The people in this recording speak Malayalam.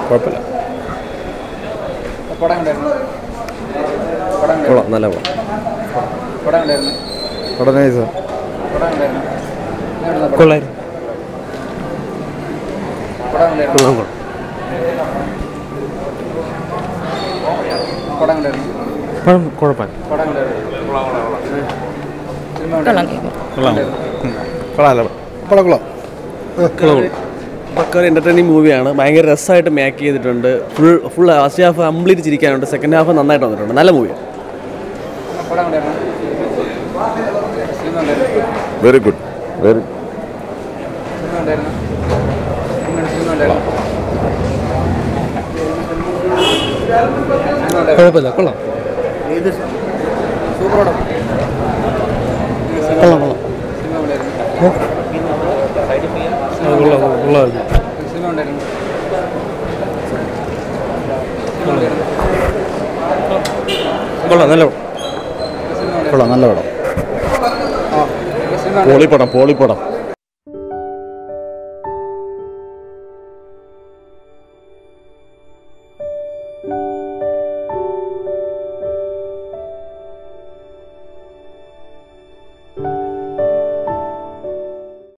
കുഴപ്പമില്ല. നല്ല കൊള്ളായിരുന്നു. പക്ക ഒരു എൻ്റർടൈനിങ് മൂവിയാണ്. ഭയങ്കര രസമായിട്ട് മേക്ക് ചെയ്തിട്ടുണ്ട്. ഫുൾ ഫസ്റ്റ് ഹാഫ് കംപ്ലീറ്റ് ചിരിക്കാനുണ്ട്. സെക്കൻഡ് ഹാഫ് നന്നായിട്ട് വന്നിട്ടുണ്ട്. നല്ല മൂവിയാണ്. Very good. വെരി കുഴപ്പമില്ല, കൊള്ളാം. കൊള്ളാം, നല്ല പടം. പോളിപ്പടം.